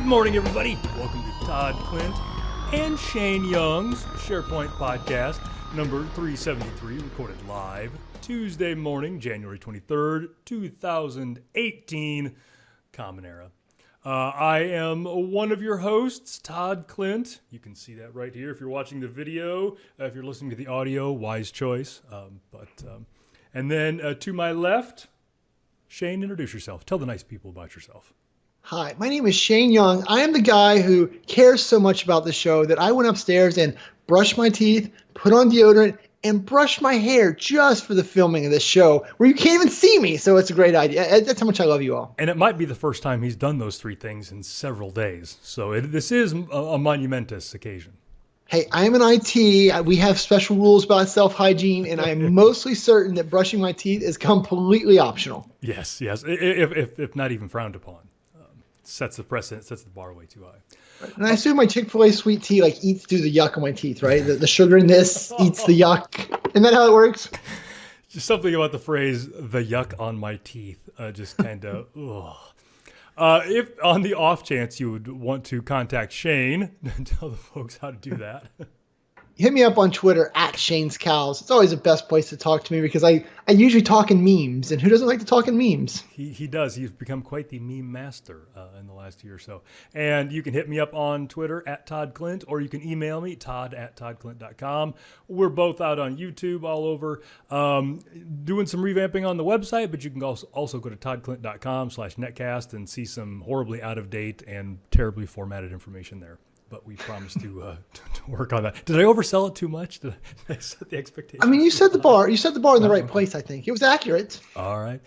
morning, everybody. Welcome to Todd Clint and Shane Young's SharePoint podcast, number 373, recorded live Tuesday morning, January 23rd, 2018, Common Era. I am one of your hosts, Todd Clint. You can see that right here if you're watching the video. If you're listening to the audio, wise choice. And then to my left, Shane, introduce yourself. Tell the nice people about yourself. Hi, my name is Shane Young. I am the guy who cares so much about the show that I went upstairs and brushed my teeth, put on deodorant, and brushed my hair just for the filming of this show where you can't even see me. So it's a great idea. That's how much I love you all. And it might be the first time he's done those three things in several days. So this is a monumentous occasion. Hey, I am an IT. We have special rules about self-hygiene, and I'm mostly certain that brushing my teeth is completely optional. Yes. If not even frowned upon. Sets the precedent, sets the bar way too high. And I assume my Chick-fil-A sweet tea eats through the yuck on my teeth, right? The sugar in this eats the yuck. Isn't that how it works? Just something about the phrase, the yuck on my teeth, just kind of, ugh. If on the off chance you would want to contact Shane, tell the folks how to do that. Hit me up on Twitter at Shane's Cows. It's always the best place to talk to me because I usually talk in memes, and who doesn't like to talk in memes? He does. He's become quite the meme master in the last year or so. And you can hit me up on Twitter at Todd Clint, or you can email me, todd@toddclint.com. We're both out on YouTube all over, doing some revamping on the website, but you can also go to toddclint.com/netcast and see some horribly out of date and terribly formatted information there. But we promise to work on that. Did I oversell it too much? Did I set the expectation? I mean, you set the bar. You set the bar in the right place, I think. It was accurate. All right.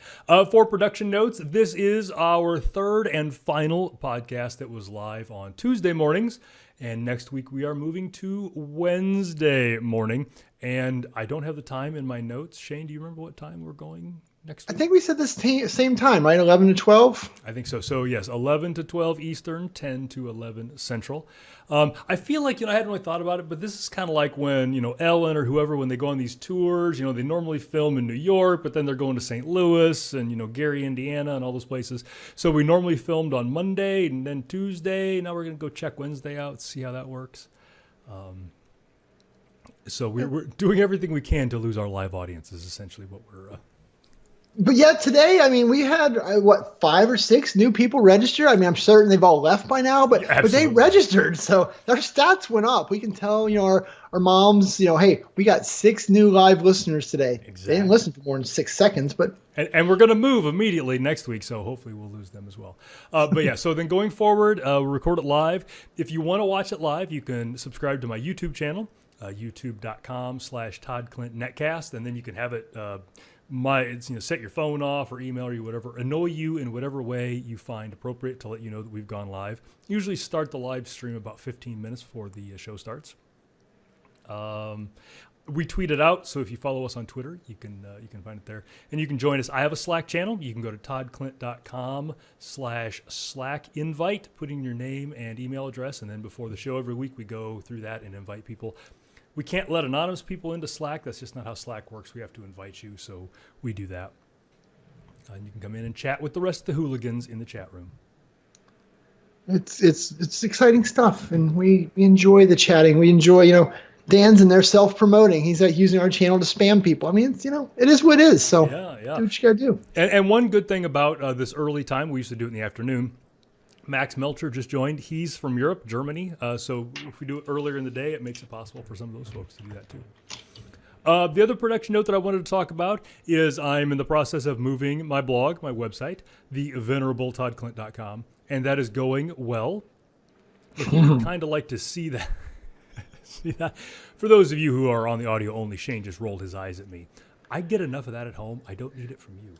For production notes, this is our third and final podcast that was live on Tuesday mornings. And next week we are moving to Wednesday morning. And I don't have the time in my notes. Shane, do you remember what time we're going next week? I think we said this same time, right? 11 to 12? I think so. So yes, 11 to 12 Eastern, 10 to 11 Central. I feel like, I hadn't really thought about it, but this is kind of like when, Ellen or whoever, when they go on these tours, they normally film in New York, but then they're going to St. Louis and, Gary, Indiana and all those places. So we normally filmed on Monday and then Tuesday. Now we're going to go check Wednesday out, see how that works. So we're doing everything we can to lose our live audience is essentially what we're... But yet today, we had, 5 or 6 new people register? I'm certain they've all left by now, but they registered. So their stats went up. We can tell, our moms, hey, we got 6 new live listeners today. Exactly. They didn't listen for more than 6 seconds, but... And we're going to move immediately next week, so hopefully we'll lose them as well. But yeah, so then going forward, we'll record it live. If you want to watch it live, you can subscribe to my YouTube channel, youtube.com/ToddClintNetcast, and then you can have it... set your phone off or email or whatever, annoy you in whatever way you find appropriate to let you know that we've gone live. Usually start the live stream about 15 minutes before the show starts. We tweet it out, so if you follow us on Twitter, you can find it there. And you can join us. I have a Slack channel. You can go to toddclint.com/Slack invite, put in your name and email address, and then before the show every week we go through that and invite people. We can't let anonymous people into Slack. That's just not how Slack works. We have to invite you, so we do that. And you can come in and chat with the rest of the hooligans in the chat room. It's exciting stuff, and we enjoy the chatting. We enjoy, Dan's in there self-promoting. He's using our channel to spam people. It is what it is. So do what you got to do. And one good thing about this early time, we used to do it in the afternoon. Max Melcher just joined. He's from Europe, Germany. So if we do it earlier in the day, it makes it possible for some of those folks to do that too. The other production note that I wanted to talk about is I'm in the process of moving my blog, my website, thevenerabletodclint.com, and that is going well. If you would kind of like to see that. See that. For those of you who are on the audio only, Shane just rolled his eyes at me. I get enough of that at home. I don't need it from you.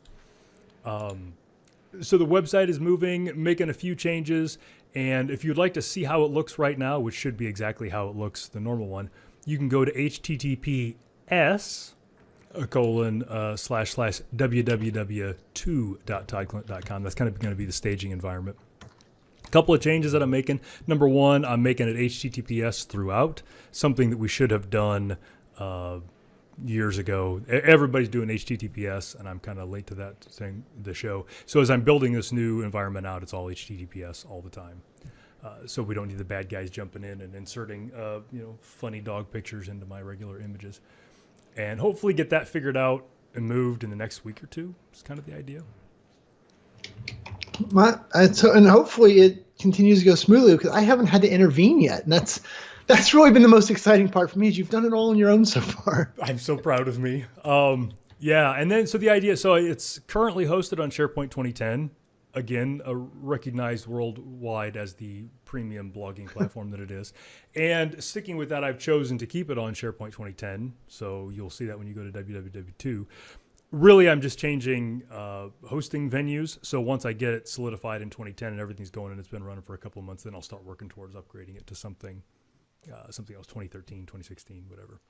So the website is moving, making a few changes, and if you'd like to see how it looks right now, which should be exactly how it looks, the normal one, you can go to https://www2.toddclint.com. That's kind of going to be the staging environment. A couple of changes that I'm making. Number one, I'm making it HTTPS throughout, something that we should have done years ago. Everybody's doing HTTPS, and I'm kind of late to that thing, the show. So as I'm building this new environment out, it's all HTTPS all the time. so we don't need the bad guys jumping in and inserting funny dog pictures into my regular images. And hopefully get that figured out and moved in the next week or two. It's kind of the idea. And hopefully it continues to go smoothly, because I haven't had to intervene yet. And that's really been the most exciting part for me, is you've done it all on your own so far. I'm so proud of me. Yeah, and then so the idea, so it's currently hosted on SharePoint 2010. Again, recognized worldwide as the premium blogging platform that it is. And sticking with that, I've chosen to keep it on SharePoint 2010. So you'll see that when you go to www.2. Really, I'm just changing hosting venues. So once I get it solidified in 2010 and everything's going and it's been running for a couple of months, then I'll start working towards upgrading it to something else, 2013, 2016, whatever.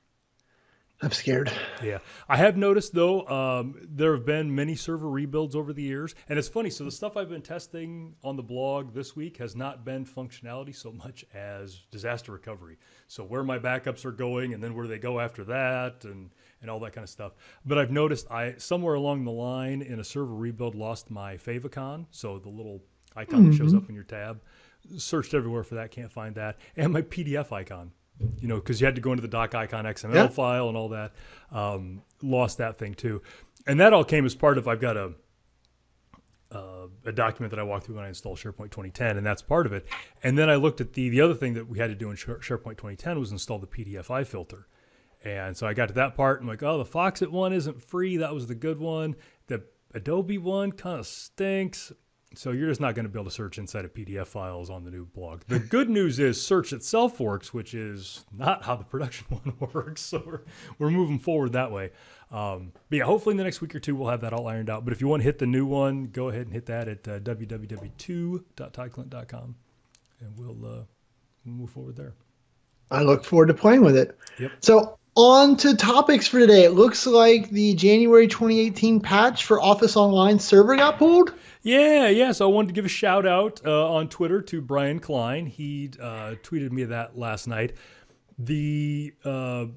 I'm scared. Yeah. I have noticed, though, there have been many server rebuilds over the years. And it's funny. So the stuff I've been testing on the blog this week has not been functionality so much as disaster recovery. So where my backups are going and then where they go after that and all that kind of stuff. But I've noticed somewhere along the line in a server rebuild lost my favicon. So the little icon that shows up in your tab. Searched everywhere for that. Can't find that. And my PDF icon. Because you had to go into the doc icon XML file and all that. Lost that thing too. And that all came as part of, I've got a document that I walked through when I installed SharePoint 2010, and that's part of it. And then I looked at the other thing that we had to do in SharePoint 2010 was install the PDFi filter. And so I got to that part and I'm like, oh, the Foxit one isn't free. That was the good one. The Adobe one kind of stinks. So you're just not going to be able to search inside of PDF files on the new blog. The good news is search itself works, which is not how the production one works. So we're moving forward that way. But yeah, hopefully in the next week or two, we'll have that all ironed out. But if you want to hit the new one, go ahead and hit that at www.2.toddclint.com, and we'll move forward there. I look forward to playing with it. Yep. So on to topics for today. It looks like the January 2018 patch for Office Online server got pulled. Yeah. So I wanted to give a shout out on Twitter to Brian Klein. He tweeted me that last night. The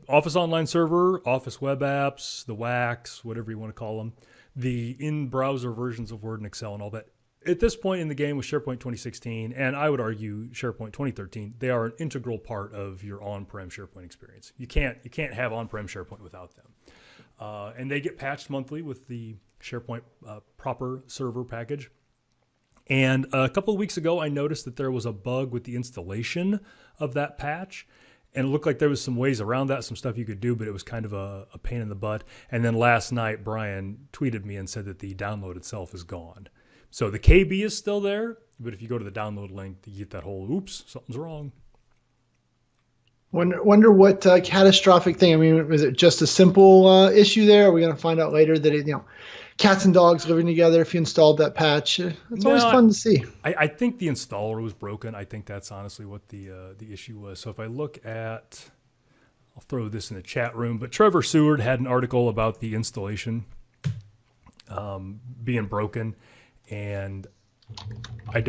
Office Online server, Office Web Apps, the WAX, whatever you want to call them, the in-browser versions of Word and Excel and all that. At this point in the game with SharePoint 2016, and I would argue SharePoint 2013, they are an integral part of your on-prem SharePoint experience. You can't have on-prem SharePoint without them. And they get patched monthly with the SharePoint proper server package. And a couple of weeks ago, I noticed that there was a bug with the installation of that patch. And it looked like there was some ways around that, some stuff you could do, but it was kind of a pain in the butt. And then last night, Brian tweeted me and said that the download itself is gone. So the KB is still there, but if you go to the download link, you get that whole, oops, something's wrong. Wonder what catastrophic thing. I mean, was it just a simple issue there? Are we going to find out later that cats and dogs living together if you installed that patch? It's always fun to see. I think the installer was broken. I think that's honestly what the issue was. So if I look at, I'll throw this in the chat room, but Trevor Seward had an article about the installation being broken, and I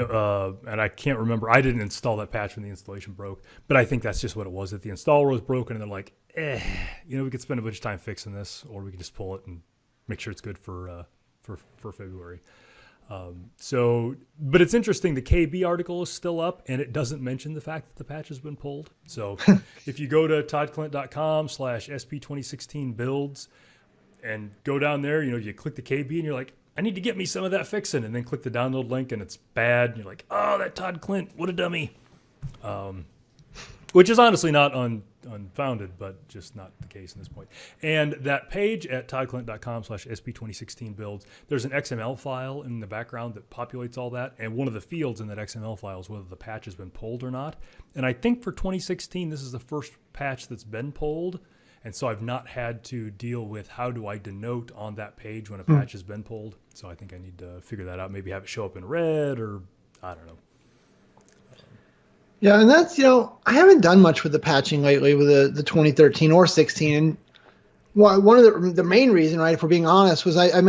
can't remember. I didn't install that patch when the installation broke, but I think that's just what it was. That the installer was broken, and they're like, we could spend a bunch of time fixing this, or we could just pull it and make sure it's good for February. But it's interesting. The KB article is still up, and it doesn't mention the fact that the patch has been pulled. So if you go to toddclint.com/SP2016 builds and go down there, you click the KB, and you're like, I need to get me some of that fixing, and then click the download link, and it's bad. And you're like, oh, that Todd Clint, what a dummy. Which is honestly not unfounded, but just not the case in this point. And that page at toddclint.com/SP2016 builds, there's an XML file in the background that populates all that. And one of the fields in that XML file is whether the patch has been pulled or not. And I think for 2016, this is the first patch that's been pulled. And so I've not had to deal with how do I denote on that page when a patch has been pulled. So I think I need to figure that out. Maybe have it show up in red, or I don't know. Yeah, and that's, I haven't done much with the patching lately with the 2013 or 16. And one of the main reason, right, if we're being honest, was I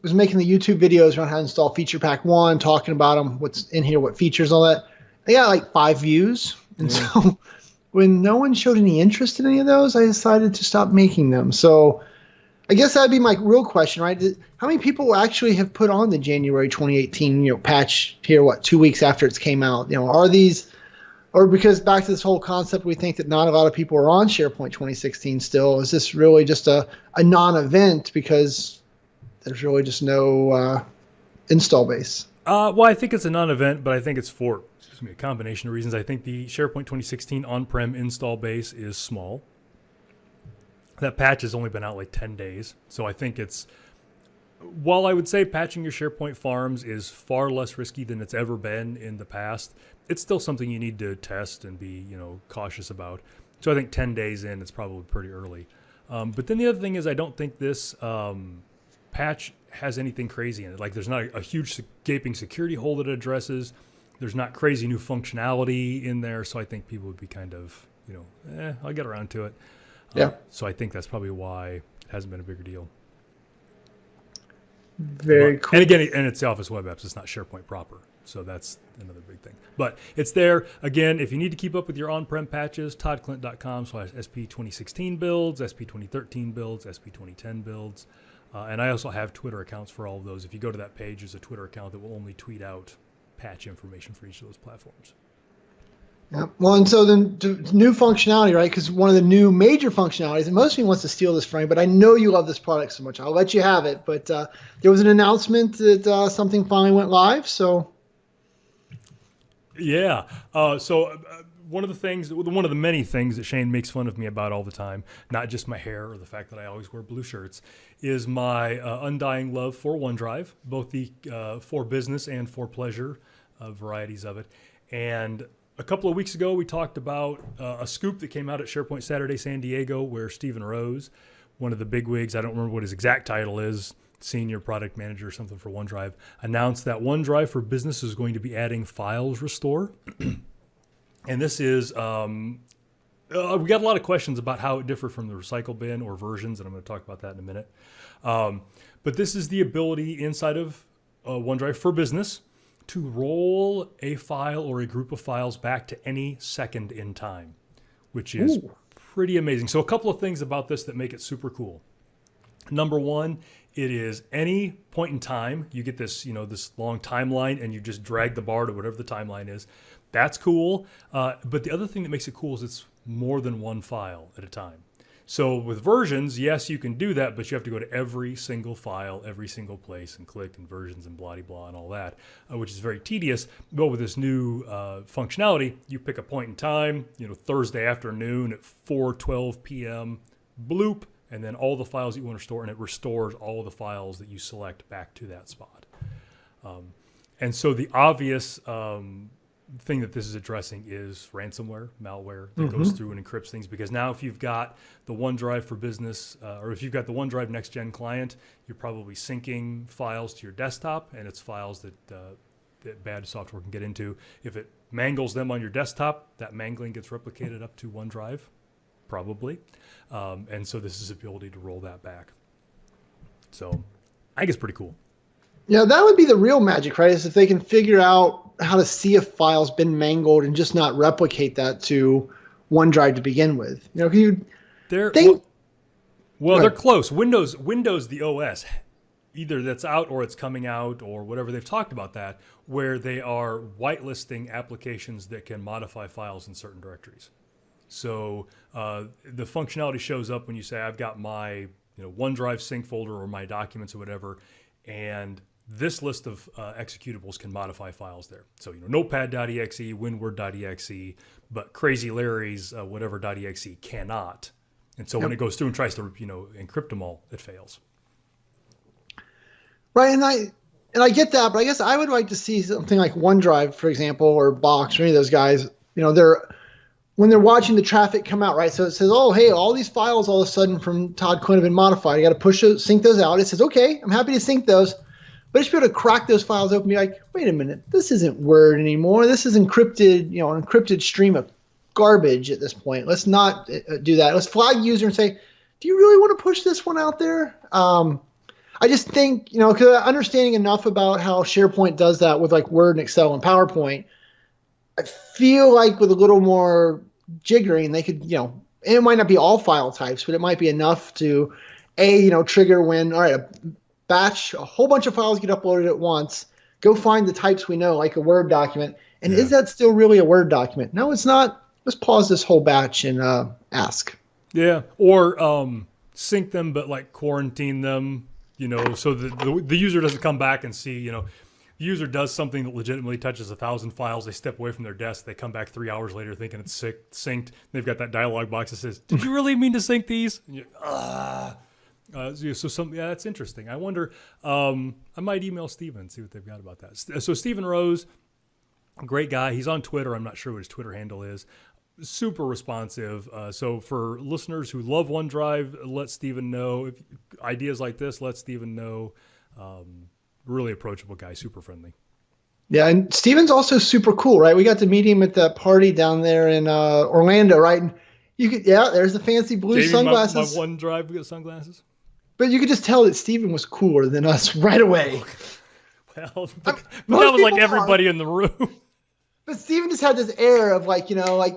was making the YouTube videos around how to install Feature Pack 1, talking about them, what's in here, what features, all that. They got like 5 views. And so when no one showed any interest in any of those, I decided to stop making them. So I guess that'd be my real question, right? How many people actually have put on the January 2018 patch here, 2 weeks after it's came out? Are these or because back to this whole concept, we think that not a lot of people are on SharePoint 2016 still. Is this really just a non-event because there's really just no install base? Well, I think it's a non-event, but I think it's for a combination of reasons. I think the SharePoint 2016 on-prem install base is small. That patch has only been out like 10 days. So I think it's, while I would say patching your SharePoint farms is far less risky than it's ever been in the past, it's still something you need to test and be, cautious about. So I think 10 days in, it's probably pretty early. But then the other thing is I don't think this patch has anything crazy in it. Like there's not a huge gaping security hole that it addresses. There's not crazy new functionality in there. So I think people would be kind of, I'll get around to it. Yeah. So I think that's probably why it hasn't been a bigger deal. Very cool. And again, and it's Office Web Apps. It's not SharePoint proper. So that's another big thing. But it's there. Again, if you need to keep up with your on-prem patches, toddclint.com/SP2016 builds, SP2013 builds, SP2010 builds. And I also have Twitter accounts for all of those. If you go to that page, there's a Twitter account that will only tweet out patch information for each of those platforms. Yeah. Well, and so then new functionality, right? Because one of the new major functionalities, and most people wants to steal this from me, but I know you love this product so much. I'll let you have it. But there was an announcement that something finally went live. So, yeah. One of the many things that Shane makes fun of me about all the time, not just my hair or the fact that I always wear blue shirts, is my undying love for OneDrive, both the for business and for pleasure varieties of it. And a couple of weeks ago, we talked about a scoop that came out at SharePoint Saturday San Diego where Stephen Rose, one of the bigwigs, I don't remember what his exact title is, senior product manager or something for OneDrive, announced that OneDrive for Business is going to be adding files restore. And this is, we got a lot of questions about how it differed from the recycle bin or versions, and I'm going to talk about that in a minute. But this is the ability inside of OneDrive for Business to roll a file or a group of files back to any second in time, which is pretty amazing. So a couple of things about this that make it super cool. Number one, it is any point in time, you get this, this long timeline and you just drag the bar to whatever the timeline is. That's cool. But the other thing that makes it cool is it's more than one file at a time. So with versions, yes, you can do that, but you have to go to every single file, every single place and click and versions and blah, blah, and all that, which is very tedious. But with this new functionality, you pick a point in time, Thursday afternoon at 4:12 p.m., bloop, and then all the files you want to restore, and it restores all the files that you select back to that spot. And so the obvious thing that this is addressing is ransomware, malware that goes through and encrypts things. Because now if you've got the OneDrive for Business, or if you've got the OneDrive Next Gen client, you're probably syncing files to your desktop, and it's files that bad software can get into. If it mangles them on your desktop, that mangling gets replicated up to OneDrive, probably. And so this is the ability to roll that back. So I think it's pretty cool. Yeah, that would be the real magic, right? Is if they can figure out how to see if file's been mangled and just not replicate that to OneDrive to begin with. They're close. Windows, the OS, either that's out or it's coming out or whatever. They've talked about that, where they are whitelisting applications that can modify files in certain directories. So the functionality shows up when you say, I've got my OneDrive sync folder or my documents or whatever, and this list of executables can modify files there. So, notepad.exe, winword.exe, but Crazy Larry's whatever.exe cannot. And so when it goes through and tries to, encrypt them all, it fails. Right, and I get that, but I guess I would like to see something like OneDrive, for example, or Box or any of those guys, when they're watching the traffic come out, right? So it says, oh, hey, all these files all of a sudden from Todd Quinn have been modified. You got to sync those out. It says, okay, I'm happy to sync those. But I just be able to crack those files open and be like, wait a minute, this isn't Word anymore. This is encrypted, an encrypted stream of garbage at this point. Let's not do that. Let's flag user and say, do you really want to push this one out there? I just think, because understanding enough about how SharePoint does that with like Word and Excel and PowerPoint, I feel like with a little more jiggering, they could, and it might not be all file types, but it might be enough to, trigger when, all right, a whole bunch of files get uploaded at once. go find the types we know, like a Word document. And Yeah. is that still really a Word document? No, it's not. Let's pause this whole batch and ask. Yeah, or sync them, but like quarantine them, so the user doesn't come back and see, the user does something that legitimately touches 1,000 files. They step away from their desk. They come back 3 hours later thinking it's synced. They've got that dialog box that says, "Did you really mean to sync these?" And that's interesting. I wonder. I might email Steven and see what they've got about that. So Steven Rose, great guy. He's on Twitter. I'm not sure what his Twitter handle is. Super responsive. So for listeners who love OneDrive, let Steven know. If ideas like this, let Steven know. Really approachable guy, super friendly. Yeah, and Steven's also super cool, right? We got to meet him at that party down there in Orlando, right? And there's the fancy blue sunglasses. My OneDrive sunglasses. But you could just tell that Steven was cooler than us right away. Well, that was like everybody in the room. But Steven just had this air of like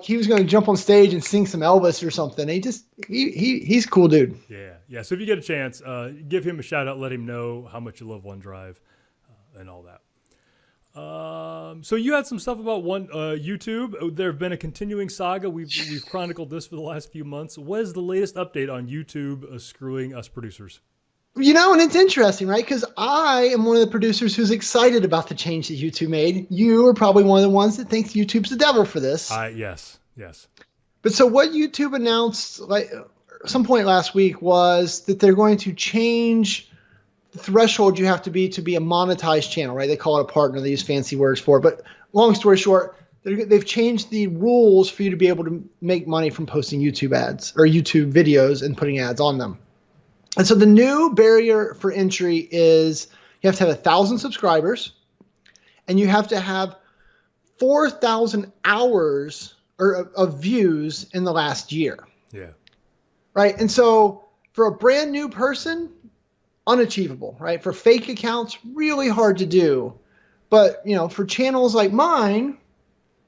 he was going to jump on stage and sing some Elvis or something. He's a cool dude. Yeah. So if you get a chance, give him a shout out. Let him know how much you love OneDrive and all that. So you had some stuff about YouTube. There have been a continuing saga. We've chronicled this for the last few months. What is the latest update on YouTube screwing us producers? And it's interesting, right? Because I am one of the producers who's excited about the change that YouTube made. You are probably one of the ones that thinks YouTube's the devil for this. Yes. But so what YouTube announced like some point last week was that they're going to change the threshold you have to be a monetized channel, right? They call it a partner. They use fancy words for it. But long story short, they've changed the rules for you to be able to make money from posting YouTube ads or YouTube videos and putting ads on them. And so the new barrier for entry is you have to have 1,000 subscribers and you have to have 4,000 hours of views in the last year. Yeah. Right. And so for a brand new person, unachievable, right? For fake accounts, really hard to do. But, for channels like mine,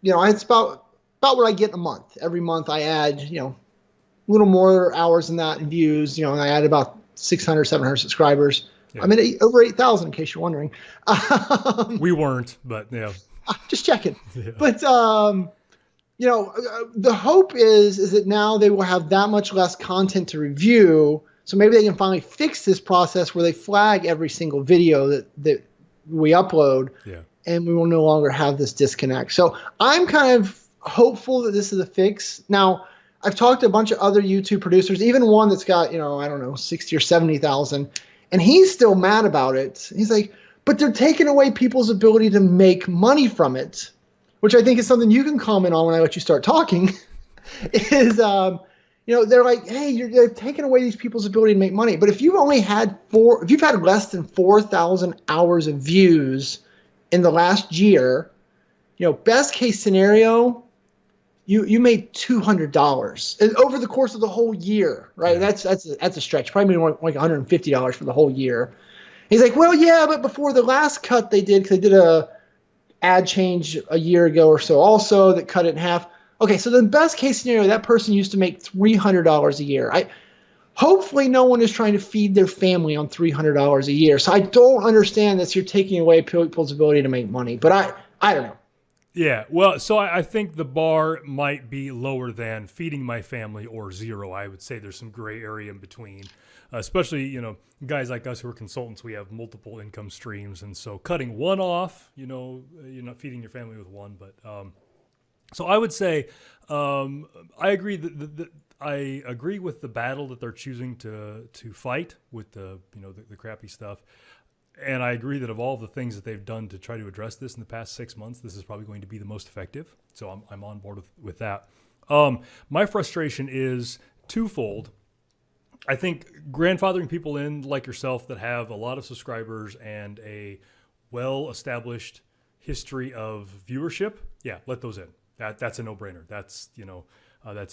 it's about what I get in a month. Every month I add, a little more hours than that in views, and I add about 600, 700 subscribers. Yeah. I'm at over 8,000 in case you're wondering. We weren't, but yeah. Just checking. Yeah. But, the hope is that now they will have that much less content to review. So maybe they can finally fix this process where they flag every single video that we upload. Yeah. And we will no longer have this disconnect. So I'm kind of hopeful that this is a fix. Now, I've talked to a bunch of other YouTube producers, even one that's got, 60 or 70,000, and he's still mad about it. He's like, but they're taking away people's ability to make money from it, which I think is something you can comment on when I let you start talking, is, they're like, hey, they're taking away these people's ability to make money. But if you've only had if you've had less than 4,000 hours of views in the last year, best case scenario, you made $200 over the course of the whole year, right? Yeah. That's a stretch. Probably made like $150 for the whole year. He's like, well, yeah, but before the last cut they did, because they did a ad change a year ago or so also that cut it in half. Okay, so the best case scenario, that person used to make $300 a year. Hopefully no one is trying to feed their family on $300 a year. So I don't understand that you're taking away people's ability to make money, but I don't know. Yeah, well, so I think the bar might be lower than feeding my family or zero. I would say there's some gray area in between, especially, guys like us who are consultants, we have multiple income streams. And so cutting one off, you're not feeding your family with one. But so I would say I agree that I agree with the battle that they're choosing to fight with the crappy stuff. And I agree that of all the things that they've done to try to address this in the past 6 months, this is probably going to be the most effective. So I'm on board with that. My frustration is twofold. I think grandfathering people in like yourself that have a lot of subscribers and a well-established history of viewership, yeah, let those in. That's a no-brainer. That's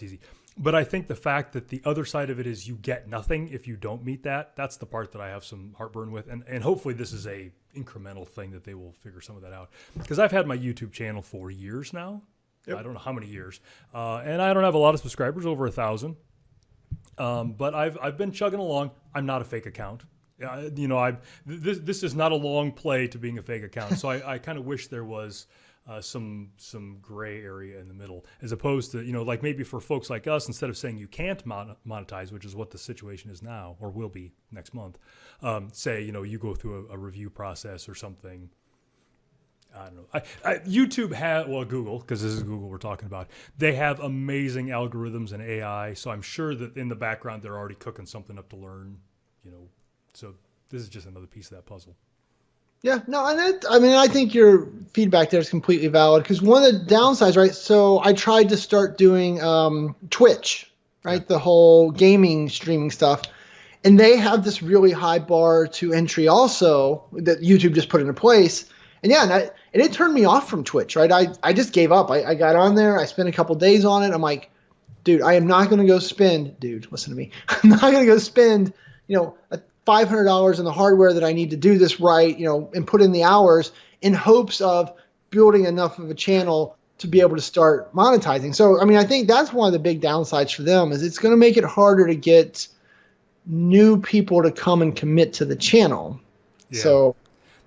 easy. But I think the fact that the other side of it is you get nothing if you don't meet that, that's the part that I have some heartburn with. And hopefully this is a incremental thing that they will figure some of that out. Because I've had my YouTube channel for years now. Yep. I don't know how many years. And I don't have a lot of subscribers, over 1,000. But I've been chugging along. I'm not a fake account. This is not a long play to being a fake account. So I kind of wish there was some gray area in the middle, as opposed to, like maybe for folks like us, instead of saying you can't monetize, which is what the situation is now, or will be next month, say, you go through a review process or something. I don't know. YouTube Google, because this is Google we're talking about, they have amazing algorithms and AI. So I'm sure that in the background, they're already cooking something up to learn, so this is just another piece of that puzzle. Yeah, no, and I think your feedback there is completely valid, because one of the downsides, right? So I tried to start doing Twitch, right? Yeah. The whole gaming streaming stuff. And they have this really high bar to entry also that YouTube just put into place. And yeah, and it turned me off from Twitch, right? I just gave up. I got on there. I spent a couple days on it. I'm like, dude, I am not going to go spend, listen to me. I'm not going to go spend, $500 on the hardware that I need to do this right, and put in the hours in hopes of building enough of a channel to be able to start monetizing. So, I think that's one of the big downsides for them, is it's going to make it harder to get new people to come and commit to the channel. Yeah. So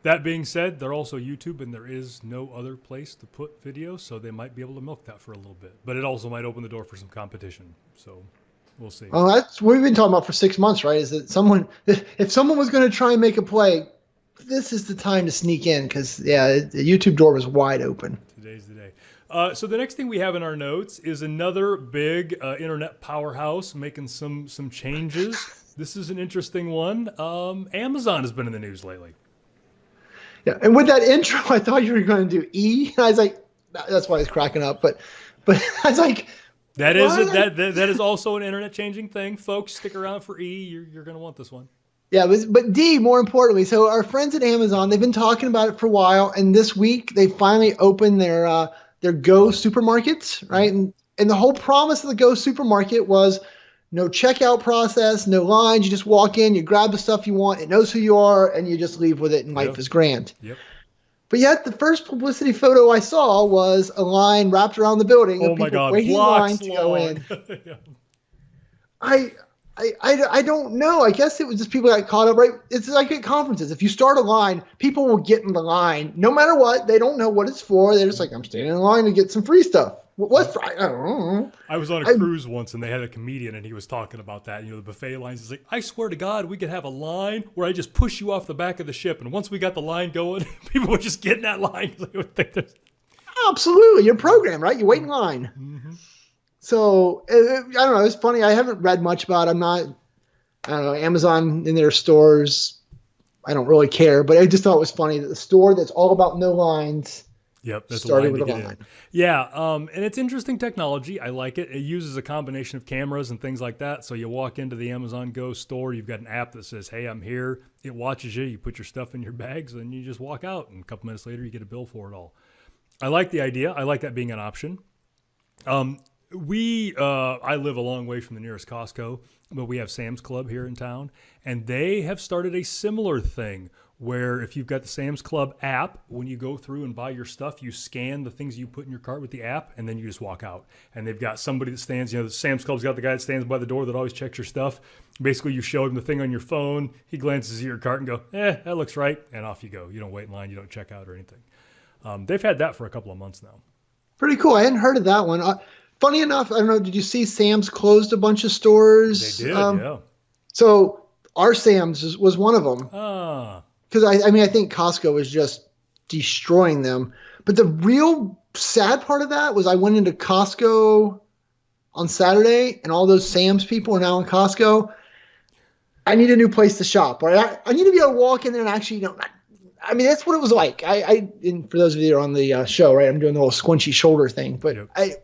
that being said, they're also YouTube, and there is no other place to put videos, so they might be able to milk that for a little bit. But it also might open the door for some competition. So we'll see. Well, that's what we've been talking about for 6 months, right? Is that if someone was going to try and make a play, this is the time to sneak in, because, the YouTube door was wide open. Today's the day. So the next thing we have in our notes is another big internet powerhouse making some changes. This is an interesting one. Amazon has been in the news lately. Yeah, and with that intro, I thought you were going to do E. And I was like, that's why I was cracking up. But I was like, that is also an internet changing thing, folks. Stick around for E. You're going to want this one. Yeah, but D, more importantly. So our friends at Amazon, they've been talking about it for a while, and this week they finally opened their Go supermarkets, right? And the whole promise of the Go supermarket was no checkout process, no lines. You just walk in, you grab the stuff you want, it knows who you are, and you just leave with it, and life is grand. Yep. But yet the first publicity photo I saw was a line wrapped around the building of people waiting in line to go in. Yeah. I don't know. I guess it was just people got caught up, right? It's like at conferences. If you start a line, people will get in the line no matter what. They don't know what it's for. They're just like, I'm standing in line to get some free stuff. What's I don't know. I was on a cruise once, and they had a comedian, and he was talking about that. The buffet lines. He's like, I swear to God, we could have a line where I just push you off the back of the ship, and once we got the line going, people would just get in that line. Absolutely, you're programmed, right? You wait in line. Mm-hmm. So I don't know. It's funny. I haven't read much about it. I don't know, Amazon in their stores. I don't really care, but I just thought it was funny that the store that's all about no lines. Yep, that's started with a line. Yeah, and it's interesting technology. I like it. It uses a combination of cameras and things like that. So you walk into the Amazon Go store, you've got an app that says, hey, I'm here. It watches you. You put your stuff in your bags, and you just walk out. And a couple minutes later, you get a bill for it all. I like the idea. I like that being an option. I live a long way from the nearest Costco, but we have Sam's Club here in town, and they have started a similar thing where if you've got the Sam's Club app, when you go through and buy your stuff, you scan the things you put in your cart with the app, and then you just walk out. And they've got somebody that stands, the Sam's Club's got the guy that stands by the door that always checks your stuff. Basically, you show him the thing on your phone, he glances at your cart and go, that looks right, and off you go. You don't wait in line, you don't check out or anything. They've had that for a couple of months now. Pretty cool. I hadn't heard of that one. Funny enough, I don't know, did you see Sam's closed a bunch of stores? They did, yeah. So our Sam's was one of them. Because I think Costco was just destroying them. But the real sad part of that was I went into Costco on Saturday, and all those Sam's people are now in Costco. I need a new place to shop. Right? I need to be able to walk in there and actually, that's what it was like. And for those of you that are on the show, right, I'm doing the whole squinchy shoulder thing. But yep. I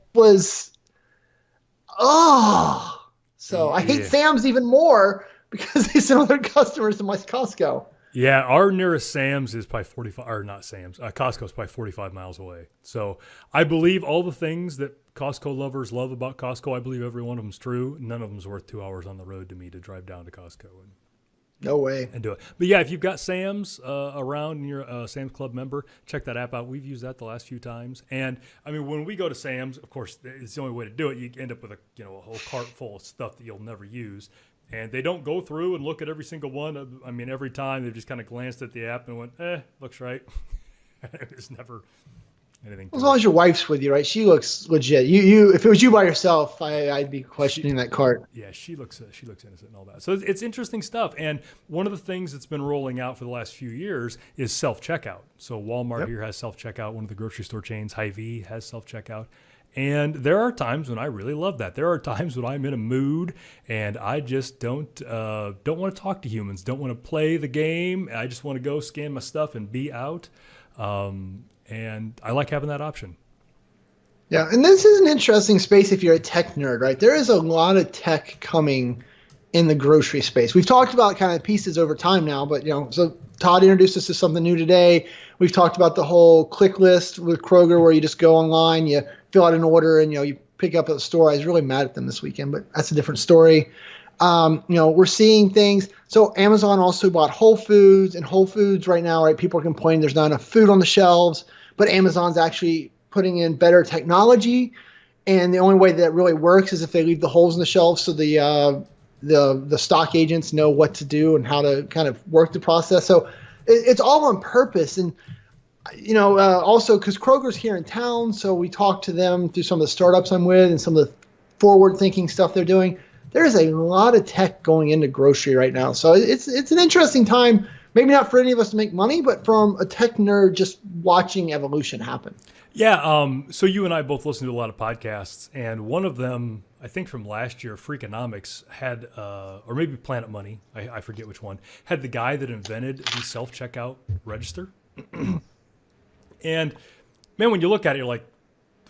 hate Sam's even more because they send all their customers to my Costco. Yeah, our nearest Sam's is probably 45, or not Sam's, Costco's probably 45 miles away. So I believe all the things that Costco lovers love about Costco, I believe every one of them's true. None of them's worth 2 hours on the road to me to drive down to Costco no way. And do it. But yeah, if you've got Sam's around and you're a Sam's Club member, check that app out. We've used that the last few times. And when we go to Sam's, of course, it's the only way to do it. You end up with a whole cart full of stuff that you'll never use. And they don't go through and look at every single one. I mean, every time they've just kind of glanced at the app and went, looks right. There's never anything. As long as your wife's with you, right? She looks legit. You, if it was you by yourself, I'd be questioning that cart. Yeah, she looks innocent and all that. So it's interesting stuff. And one of the things that's been rolling out for the last few years is self-checkout. So Walmart here has self-checkout. One of the grocery store chains, Hy-Vee, has self-checkout. And there are times when I really love that. There are times when I'm in a mood and I just don't want to talk to humans, don't want to play the game. I just want to go scan my stuff and be out. And I like having that option. Yeah, and this is an interesting space if you're a tech nerd, right? There is a lot of tech coming in the grocery space. We've talked about kind of pieces over time now, but so Todd introduced us to something new today. We've talked about the whole click list with Kroger where you just go online, you fill out an order, and you pick up at the store. I was really mad at them this weekend, but that's a different story. We're seeing things. So Amazon also bought Whole Foods, and Whole Foods right now, right? People are complaining there's not enough food on the shelves, but Amazon's actually putting in better technology. And the only way that really works is if they leave the holes in the shelves so the stock agents know what to do and how to kind of work the process. So it's all on purpose. And, also because Kroger's here in town, so we talked to them through some of the startups I'm with and some of the forward-thinking stuff they're doing. There's a lot of tech going into grocery right now. So it's an interesting time, maybe not for any of us to make money, but from a tech nerd just watching evolution happen. Yeah, so you and I both listen to a lot of podcasts, and one of them, I think from last year, Freakonomics, had, or maybe Planet Money, I forget which one, had the guy that invented the self-checkout register. And, man, when you look at it, you're like,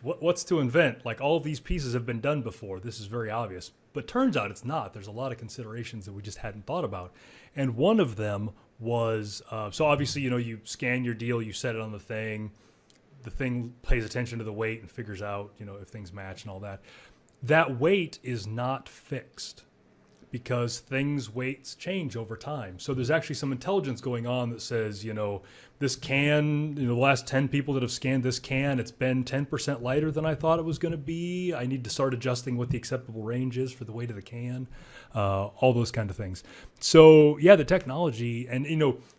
what's to invent? Like, all of these pieces have been done before. This is very obvious. But turns out it's not. There's a lot of considerations that we just hadn't thought about. And one of them was, so obviously, you scan your deal, you set it on the thing pays attention to the weight and figures out, if things match and all that. That weight is not fixed because weights change over time. So there's actually some intelligence going on that says, this can, the last 10 people that have scanned this can, it's been 10% lighter than I thought it was going to be. I need to start adjusting what the acceptable range is for the weight of the can, all those kind of things. So yeah, the technology and,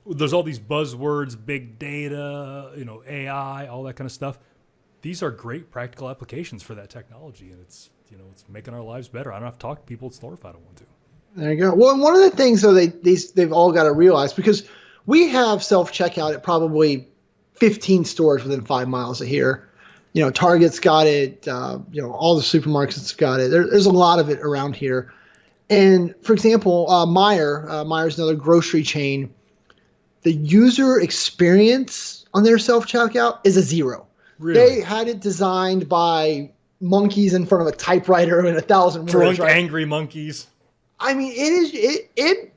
there's all these buzzwords, big data, AI, all that kind of stuff. These are great practical applications for that technology. And it's making our lives better. I don't have to talk to people at the store if I don't want to. There you go. Well, and one of the things, though, they've all got to realize, because we have self-checkout at probably 15 stores within 5 miles of here. Target's got it. All the supermarkets got it. There's a lot of it around here. And, for example, Meijer's another grocery chain. The user experience on their self-checkout is a 0. Really? They had it designed by monkeys in front of a typewriter and 1,000 words. Drunk, right? angry monkeys. I mean, it.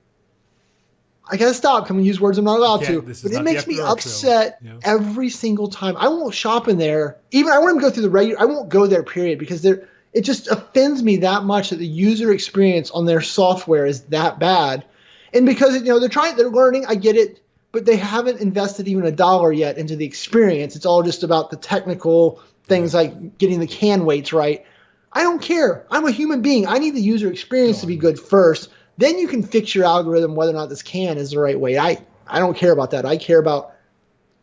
I gotta stop. Can we use words I'm not allowed to? But it makes me upset every single time. I won't shop in there. Even I won't even go through the regular. I won't go there. Period. Because it just offends me that much that the user experience on their software is that bad. And because they're learning. I get it, but they haven't invested even $1 yet into the experience. It's all just about the technical things like getting the can weights right. I don't care. I'm a human being. I need the user experience to be good first. Then you can fix your algorithm whether or not this can is the right weight. I don't care about that. I care about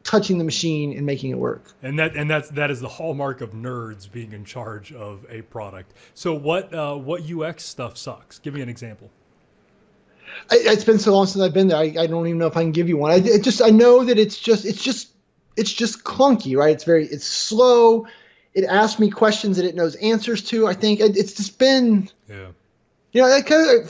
touching the machine and making it work. And that is the hallmark of nerds being in charge of a product. So what UX stuff sucks? Give me an example. It's been so long since I've been there. I don't even know if I can give you one. I know that it's just clunky, right? It's slow. It asks me questions that it knows answers to. I think it's just been, for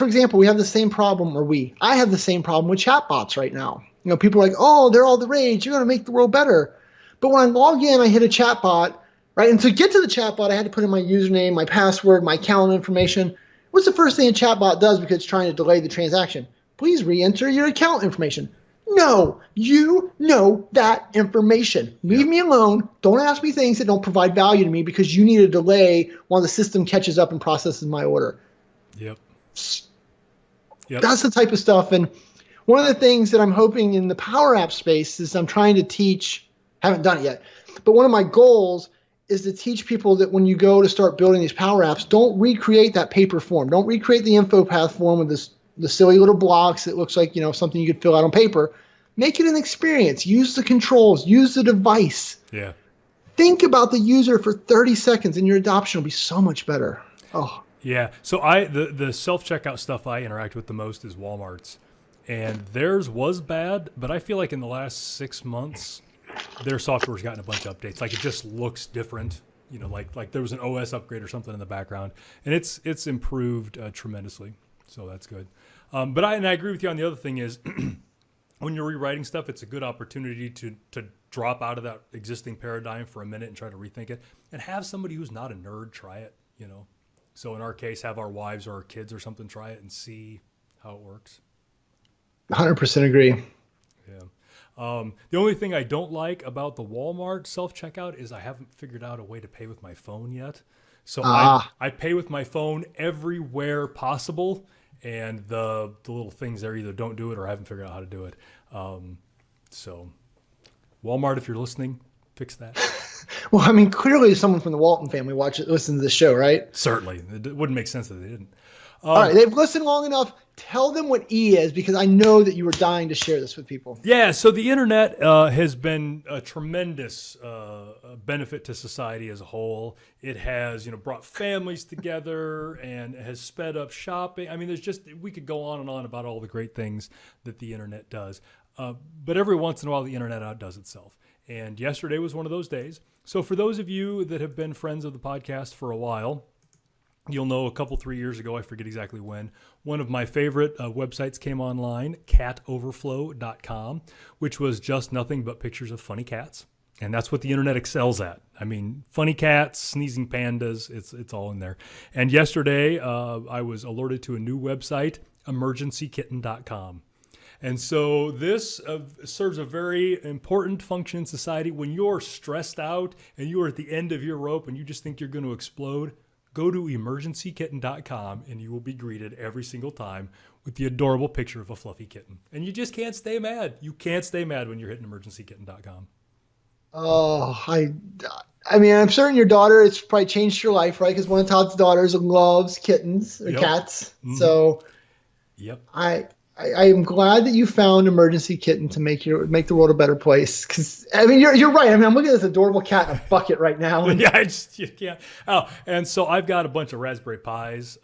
example, we have the same problem, I have the same problem with chatbots right now. People are like, oh, they're all the rage. You're going to make the world better. But when I log in, I hit a chatbot, right? And to get to the chatbot, I had to put in my username, my password, my calendar information. What's the first thing a chatbot does because it's trying to delay the transaction? Please re-enter your account information. No, you know that information. Leave me alone. Don't ask me things that don't provide value to me because you need a delay while the system catches up and processes my order. Yep. That's the type of stuff. And one of the things that I'm hoping in the Power App space is I'm trying to teach, haven't done it yet, but one of my goals is to teach people that when you go to start building these Power Apps, don't recreate that paper form. Don't recreate the info path form with this the silly little blocks that looks like, something you could fill out on paper. Make it an experience. Use the controls. Use the device. Yeah. Think about the user for 30 seconds and your adoption will be so much better. Oh. Yeah. So the self-checkout stuff I interact with the most is Walmart's. And theirs was bad, but I feel like in the last 6 months, their software's gotten a bunch of updates. Like it just looks different. Like there was an OS upgrade or something in the background, and it's improved tremendously. So that's good. But I agree with you on the other thing is when you're rewriting stuff, it's a good opportunity to drop out of that existing paradigm for a minute and try to rethink it, and have somebody who's not a nerd try it. So in our case, have our wives or our kids or something try it and see how it works. 100% agree. Yeah. The only thing I don't like about the Walmart self-checkout is I haven't figured out a way to pay with my phone yet. So I pay with my phone everywhere possible, and the little things there either don't do it or I haven't figured out how to do it. So Walmart, if you're listening, fix that. Well, I mean, clearly someone from the Walton family listens to the show, right? Certainly. It wouldn't make sense that they didn't. All right, they've listened long enough. Tell them what E is, because I know that you were dying to share this with people. Yeah, so the internet has been a tremendous benefit to society as a whole. It has, brought families together and has sped up shopping. I mean, we could go on and on about all the great things that the internet does. But every once in a while, the internet outdoes itself. And yesterday was one of those days. So for those of you that have been friends of the podcast for a while, you'll know 3 years ago, I forget exactly when, one of my favorite websites came online, catoverflow.com, which was just nothing but pictures of funny cats. And that's what the internet excels at. I mean, funny cats, sneezing pandas, it's all in there. And yesterday, I was alerted to a new website, emergencykitten.com. And so this serves a very important function in society. When you're stressed out and you're at the end of your rope and you just think you're going to explode, go to emergencykitten.com and you will be greeted every single time with the adorable picture of a fluffy kitten. And you just can't stay mad. You can't stay mad when you're hitting emergencykitten.com. Oh, I mean, I'm certain your daughter, it's probably changed your life, right? Because one of Todd's daughters loves kittens or cats. Mm-hmm. So yep. I am glad that you found Emergency Kitten to make the world a better place. Because I mean, you're right. I mean, I'm looking at this adorable cat in a bucket right now. And yeah, you can't. Oh, and so I've got a bunch of Raspberry Pis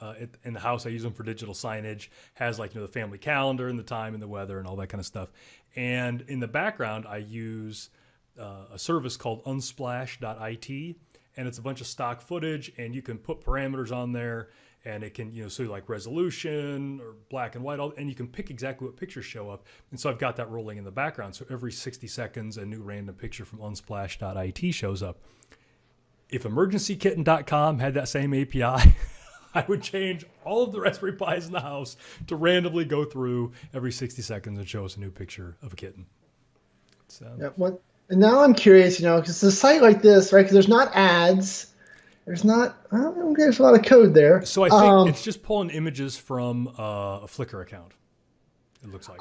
in the house. I use them for digital signage. Has the family calendar and the time and the weather and all that kind of stuff. And in the background, I use a service called unsplash.it, and it's a bunch of stock footage, and you can put parameters on there. And it can, so like resolution or black and white, and you can pick exactly what pictures show up. And so I've got that rolling in the background. So every 60 seconds, a new random picture from unsplash.it shows up. If emergencykitten.com had that same API, I would change all of the Raspberry Pis in the house to randomly go through every 60 seconds and show us a new picture of a kitten. So. Yeah, and now I'm curious, because it's a site like this, right? Because there's not ads. There's not, I don't know, there's a lot of code there. So I think it's just pulling images from a Flickr account, it looks like.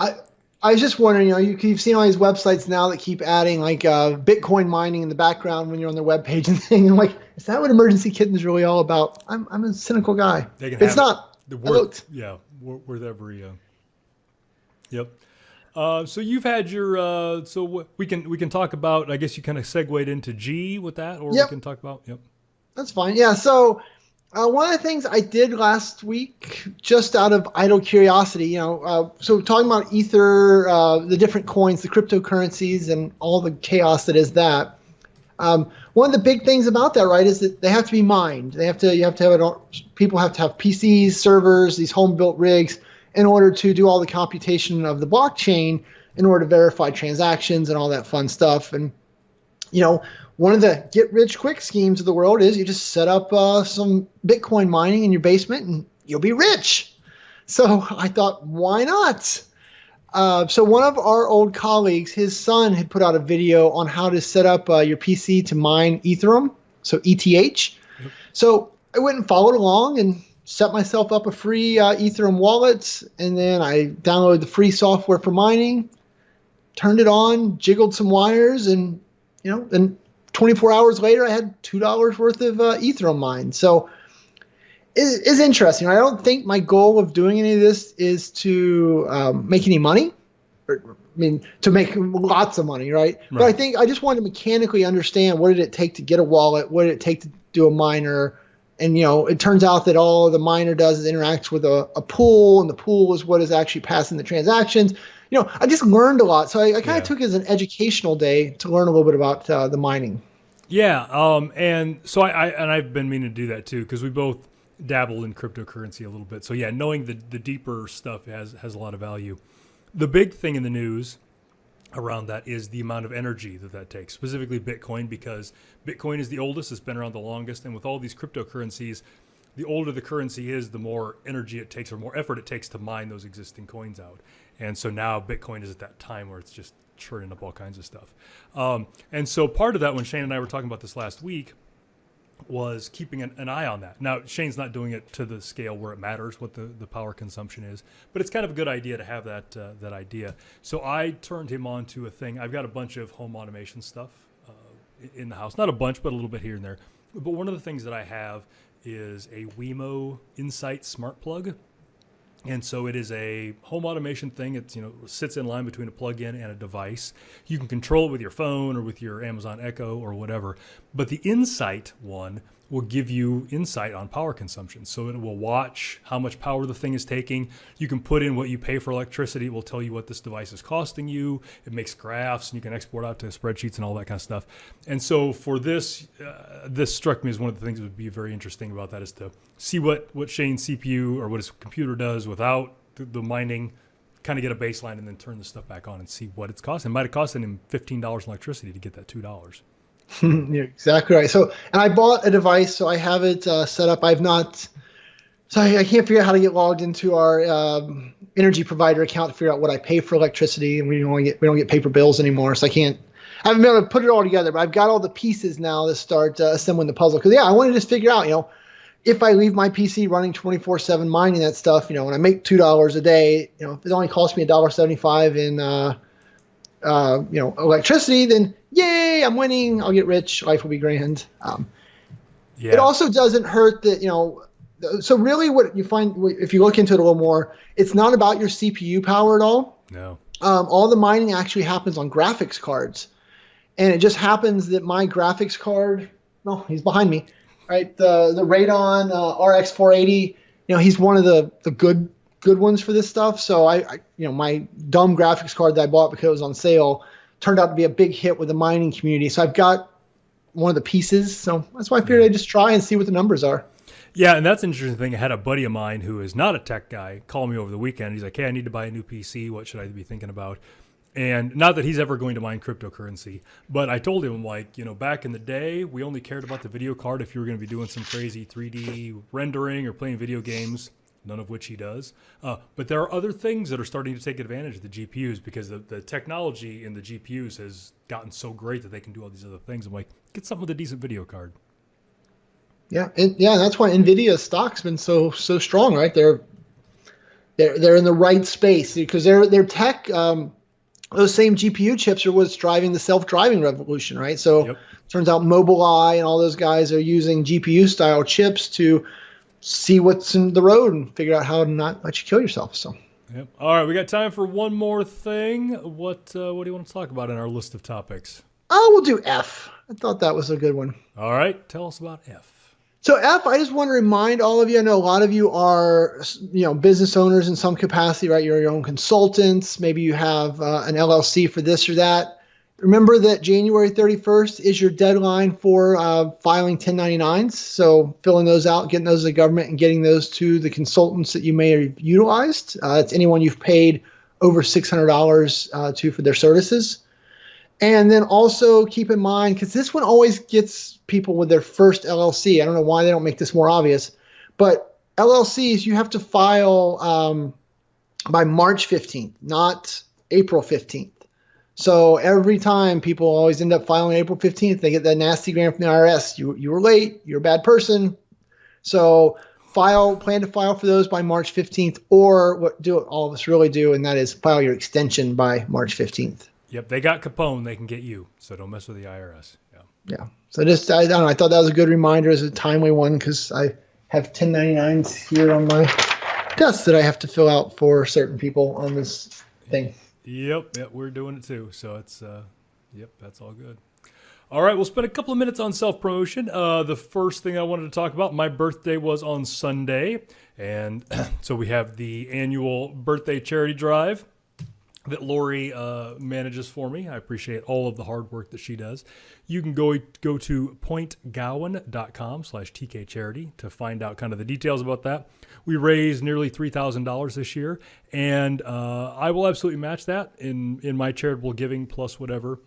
I was just wondering, you've seen all these websites now that keep adding like Bitcoin mining in the background when you're on their webpage and thing. I'm like, is that what Emergency Kitten is really all about? I'm a cynical guy. It's not. Yeah, worth every. Yep. So you've had your. So we can talk about. I guess you kind of segued into G with that, or we can talk about. Yep. That's fine. Yeah. So one of the things I did last week, just out of idle curiosity, so talking about Ether, the different coins, the cryptocurrencies, and all the chaos that is that. One of the big things about that, right, is that they have to be mined. People have to have PCs, servers, these home-built rigs in order to do all the computation of the blockchain in order to verify transactions and all that fun stuff. And, one of the get-rich-quick schemes of the world is you just set up some Bitcoin mining in your basement and you'll be rich. So I thought, why not? So one of our old colleagues, his son had put out a video on how to set up your PC to mine Ethereum, so ETH. Yep. So I went and followed along and set myself up a free Ethereum wallet, and then I downloaded the free software for mining, turned it on, jiggled some wires, and then 24 hours later, I had $2 worth of Ethereum mined. So is interesting. I don't think my goal of doing any of this is to make any money. To make lots of money, right? But I think I just wanted to mechanically understand what did it take to get a wallet, what did it take to do a miner, and it turns out that all the miner does is interacts with a pool, and the pool is what is actually passing the transactions. I just learned a lot, so I kind of took it as an educational day to learn a little bit about the mining. Yeah, and so I've been meaning to do that too because we both dabble in cryptocurrency a little bit. So yeah, knowing the deeper stuff has a lot of value. The big thing in the news around that is the amount of energy that takes, specifically Bitcoin, because Bitcoin is the oldest, it's been around the longest, and with all these cryptocurrencies, the older the currency is, the more energy it takes or more effort it takes to mine those existing coins out. And so now Bitcoin is at that time where it's just churning up all kinds of stuff. And so part of that, when Shane and I were talking about this last week, was keeping an eye on that. Now, Shane's not doing it to the scale where it matters what the power consumption is, but it's kind of a good idea to have that idea. So I turned him on to a thing. I've got a bunch of home automation stuff in the house. Not a bunch, but a little bit here and there. But one of the things that I have is a Wemo Insight smart plug. And so it is a home automation thing. It's, sits in line between a plug-in and a device. You can control it with your phone or with your Amazon Echo or whatever. But the Insight one will give you insight on power consumption. So it will watch how much power the thing is taking. You can put in what you pay for electricity. It will tell you what this device is costing you. It makes graphs, and you can export out to spreadsheets and all that kind of stuff. And so for this, this struck me as one of the things that would be very interesting about that is to see what Shane's CPU or what his computer does without the mining, kind of get a baseline, and then turn the stuff back on and see what it's costing. It might have costed him $15 in electricity to get that $2. You're exactly right. So, and I bought a device, so I have it set up. I can't figure out how to get logged into our energy provider account to figure out what I pay for electricity, and we don't get paper bills anymore. So I haven't been able to put it all together. But I've got all the pieces now to start assembling the puzzle. Because I want to just figure out, if I leave my PC running 24/7 mining that stuff, and I make $2 a day, if it only costs me $1.75 in electricity, then yay, I'm winning. I'll get rich. Life will be grand. It also doesn't hurt that, so really what you find, if you look into it a little more, it's not about your CPU power at all. No. All the mining actually happens on graphics cards. And it just happens that my graphics card, he's behind me, right? The Radeon RX 480, he's one of the good ones for this stuff. So I my dumb graphics card that I bought because it was on sale turned out to be a big hit with the mining community. So I've got one of the pieces. So that's why I figured I'd just try and see what the numbers are. Yeah, and that's an interesting thing. I had a buddy of mine who is not a tech guy call me over the weekend. He's like, hey, I need to buy a new PC. What should I be thinking about? And not that he's ever going to mine cryptocurrency, but I told him, back in the day, we only cared about the video card if you were going to be doing some crazy 3D rendering or playing video games, none of which he does. But there are other things that are starting to take advantage of the GPUs because the technology in the GPUs has gotten so great that they can do all these other things. I'm like, get something with a decent video card. Yeah, and that's why Nvidia's stock's been so strong, right? They're in the right space because their tech, those same GPU chips are what's driving the self-driving revolution, right? So Turns out Mobileye and all those guys are using GPU style chips to see what's in the road and figure out how to not let you kill yourself. So. Yep. All right, we got time for one more thing. What do you want to talk about in our list of topics? Oh, we'll do F. I thought that was a good one. All right, tell us about F. So F, I just want to remind all of you, I know a lot of you are, business owners in some capacity, right? You're your own consultants. Maybe you have an LLC for this or that. Remember that January 31st is your deadline for filing 1099s. So filling those out, getting those to the government and getting those to the consultants that you may have utilized. It's anyone you've paid over $600 to for their services. And then also keep in mind, because this one always gets people with their first LLC. I don't know why they don't make this more obvious, but LLCs, you have to file by March 15th, not April 15th. So every time people always end up filing April 15th, they get that nasty gram from the IRS. You were late, you're a bad person. So plan to file for those by March 15th, or what all of us really do, and that is file your extension by March 15th. Yep, they got Capone, they can get you. So don't mess with the IRS. Yeah. So I don't know, I thought that was a good reminder as a timely one because I have 1099s here on my desk that I have to fill out for certain people on this thing. Yep, we're doing it too. So it's, that's all good. All right, we'll spend a couple of minutes on self-promotion. The first thing I wanted to talk about, my birthday was on Sunday. And so we have the annual birthday charity drive that Lori manages for me. I appreciate all of the hard work that she does. You can go to pointgowan.com/TKCharity to find out kind of the details about that. We raised nearly $3,000 this year, and I will absolutely match that in my charitable giving plus whatever.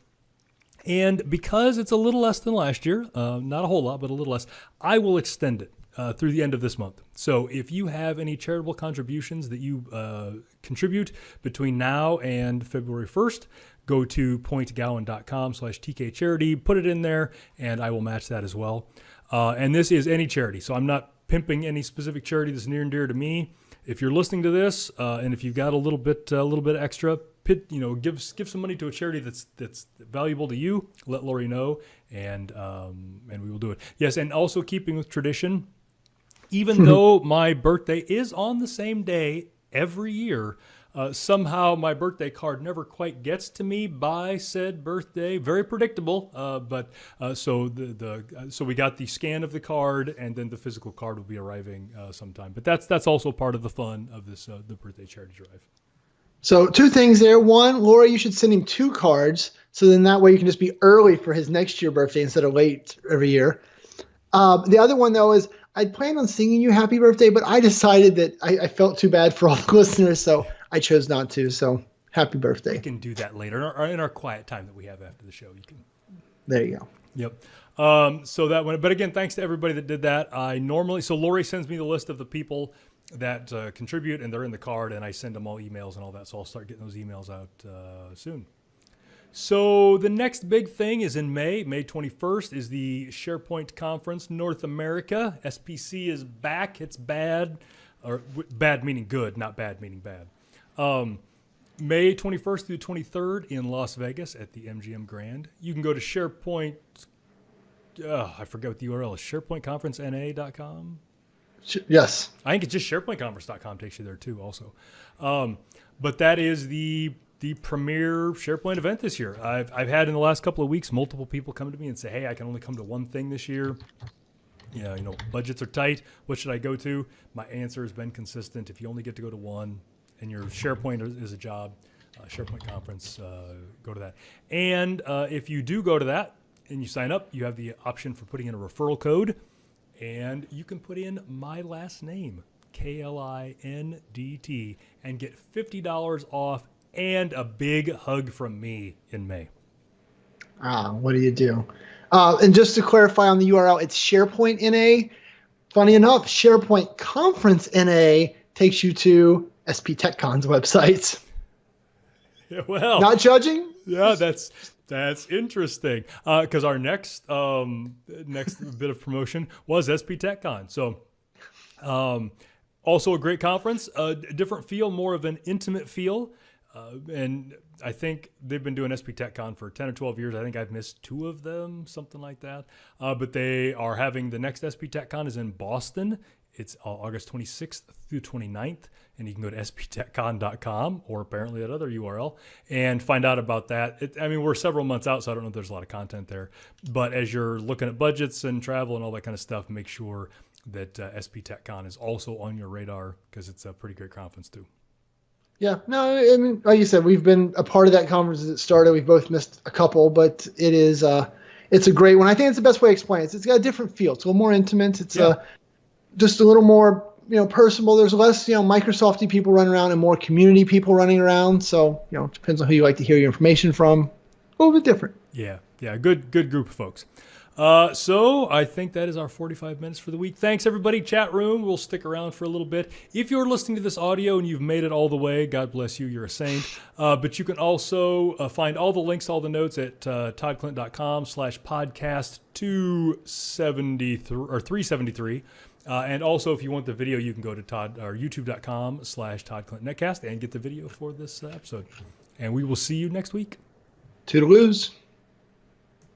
And because it's a little less than last year, not a whole lot, but a little less, I will extend it through the end of this month. So if you have any charitable contributions that you contribute between now and February 1st, go to pointgowan.com/TKCharity, put it in there, and I will match that as well. And this is any charity. So I'm not pimping any specific charity that's near and dear to me. If you're listening to this, and if you've got a little bit extra, give some money to a charity that's valuable to you. Let Lori know, and we will do it. Yes, and also keeping with tradition, even though my birthday is on the same day every year, somehow my birthday card never quite gets to me by said birthday. Very predictable, so we got the scan of the card, and then the physical card will be arriving sometime. But that's also part of the fun of this the birthday charity drive. So 2 things there. One, Laura, you should send him 2 cards, so then that way you can just be early for his next year birthday instead of late every year. The other one, though, is I'd planned on singing you happy birthday, but I decided that I felt too bad for all the listeners, so I chose not to. So happy birthday. You can do that later in our quiet time that we have after the show. You can. There you go. Yep. So that one. But again, thanks to everybody that did that. So Lori sends me the list of the people that contribute, and they're in the card, and I send them all emails and all that. So I'll start getting those emails out soon. So the next big thing is in May 21st is the SharePoint Conference North America. SPC is back. It's bad, or bad meaning good, not bad meaning bad. May 21st through 23rd in Las Vegas at the MGM Grand. You can go to SharePoint, I forget what the URL is, SharePointConferenceNA.com? Yes. I think it's just SharePointConference.com takes you there too also. But that is the premier SharePoint event this year. I've had in the last couple of weeks multiple people come to me and say, hey, I can only come to one thing this year. Yeah, budgets are tight. What should I go to? My answer has been consistent. If you only get to go to one and your SharePoint is a job, SharePoint Conference, go to that. And if you do go to that and you sign up, you have the option for putting in a referral code, and you can put in my last name, KLINDT, and get $50 off and a big hug from me in May. What do you do? And just to clarify on the URL, it's SharePoint NA. Funny enough, SharePoint Conference NA takes you to SP TechCon's website. Yeah, well, not judging. Yeah, that's interesting. Because our next bit of promotion was SP TechCon. So, also a great conference, a different feel, more of an intimate feel. And I think they've been doing SP TechCon for 10 or 12 years. I think I've missed 2 of them, something like that. But they are having the next SP TechCon is in Boston. It's August 26th through 29th. And you can go to sptechcon.com or apparently that other URL and find out about that. We're several months out, so I don't know if there's a lot of content there. But as you're looking at budgets and travel and all that kind of stuff, make sure that SP TechCon is also on your radar because it's a pretty great conference too. Yeah, no, like you said, we've been a part of that conference as it started. We've both missed a couple, but it's a great one. I think it's the best way to explain it. It's got a different feel. It's a little more intimate. It's just a little more, personable. There's less, Microsofty people running around and more community people running around. So, it depends on who you like to hear your information from. A little bit different. Yeah, good group of folks. So I think that is our 45 minutes for the week. Thanks, everybody. Chat room, we'll stick around for a little bit. If you're listening to this audio and you've made it all the way, God bless you, you're a saint. But you can also find all the links, all the notes at toddclint.com/podcast 273 or 373. And also, if you want the video, you can go to youtube.com/toddclintnetcast and get the video for this episode. And we will see you next week. Toodaloos.